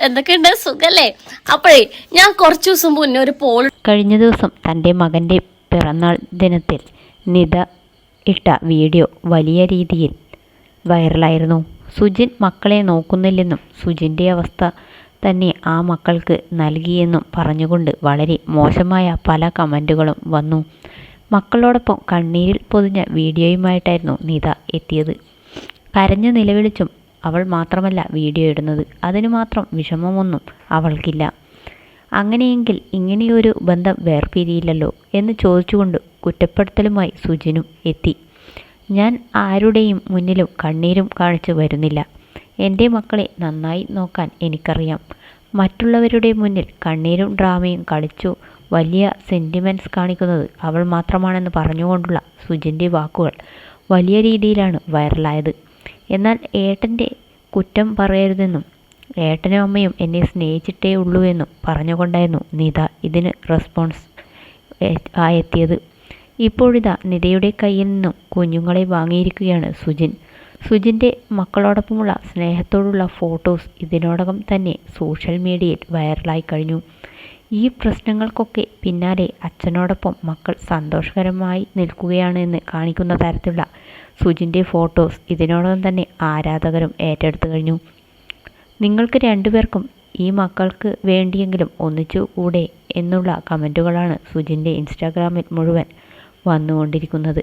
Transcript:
എന്തൊക്കെയുണ്ട് സുഖല്ലേ? അപ്പോഴേ ഞാൻ കുറച്ചു ദിവസം മുന്നേ ഒരു കഴിഞ്ഞ ദിവസം തൻ്റെ മകൻ്റെ പിറന്നാൾ ദിനത്തിൽ നിത ഇട്ട വീഡിയോ വലിയ രീതിയിൽ വൈറലായിരുന്നു. സുജിൻ മക്കളെ നോക്കുന്നില്ലെന്നും സുജിൻ്റെ അവസ്ഥ തന്നെ ആ മക്കൾക്ക് നൽകിയെന്നും പറഞ്ഞുകൊണ്ട് വളരെ മോശമായ പല കമൻറ്റുകളും വന്നു. മക്കളോടൊപ്പം കണ്ണീരിൽ പൊതിഞ്ഞ വീഡിയോയുമായിട്ടായിരുന്നു നിത എത്തിയത്. കരഞ്ഞു നിലവിളിച്ചും അവൾ മാത്രമല്ല വീഡിയോ ഇടുന്നത്. അതിനു മാത്രം വിഷമമൊന്നും അവൾക്കില്ല. അങ്ങനെയെങ്കിൽ ഇങ്ങനെയൊരു ബന്ധം വേർപിരിയില്ലല്ലോ എന്ന് ചോദിച്ചുകൊണ്ട് കുറ്റപ്പെടുത്തലുമായി സുജിനും എത്തി. ഞാൻ ആരുടെയും മുന്നിലും കണ്ണീരും കാണിച്ചു വരുന്നില്ല. എൻ്റെ മക്കളെ നന്നായി നോക്കാൻ എനിക്കറിയാം. മറ്റുള്ളവരുടെ മുന്നിൽ കണ്ണീരും ഡ്രാമയും കളിച്ചു വലിയ സെൻറ്റിമെൻറ്റ്സ് കാണിക്കുന്നത് അവൾ മാത്രമാണെന്ന് പറഞ്ഞുകൊണ്ടുള്ള സുജിൻ്റെ വാക്കുകൾ വലിയ രീതിയിലാണ് വൈറലായത്. എന്നാൽ ഏട്ടൻ്റെ കുറ്റം പറയരുതെന്നും ഏട്ടനും അമ്മയും എന്നെ സ്നേഹിച്ചിട്ടേ ഉള്ളൂ എന്നും പറഞ്ഞുകൊണ്ടായിരുന്നു നിത ഇതിന് റെസ്പോൺസ് ആയെത്തിയത്. ഇപ്പോഴിതാ നിതയുടെ കയ്യിൽ നിന്നും കുഞ്ഞുങ്ങളെ വാങ്ങിയിരിക്കുകയാണ് സുജിൻ. സുജിൻ്റെ മക്കളോടൊപ്പമുള്ള സ്നേഹത്തോടുള്ള ഫോട്ടോസ് ഇതിനോടകം തന്നെ സോഷ്യൽ മീഡിയയിൽ വൈറലായി കഴിഞ്ഞു. ഈ പ്രശ്നങ്ങൾക്കൊക്കെ പിന്നാലെ അച്ഛനോടൊപ്പം മക്കൾ സന്തോഷകരമായി നിൽക്കുകയാണ് എന്ന് കാണിക്കുന്ന തരത്തിലുള്ള സുജിൻ്റെ ഫോട്ടോസ് ഇതിനോടകം തന്നെ ആരാധകരും ഏറ്റെടുത്തു കഴിഞ്ഞു. നിങ്ങൾക്ക് രണ്ടുപേർക്കും ഈ മക്കൾക്ക് വേണ്ടിയെങ്കിലും ഒന്നിച്ചു കൂടെ എന്നുള്ള കമൻറ്റുകളാണ് സുജിൻ്റെ ഇൻസ്റ്റാഗ്രാമിൽ മുഴുവൻ വന്നുകൊണ്ടിരിക്കുന്നത്.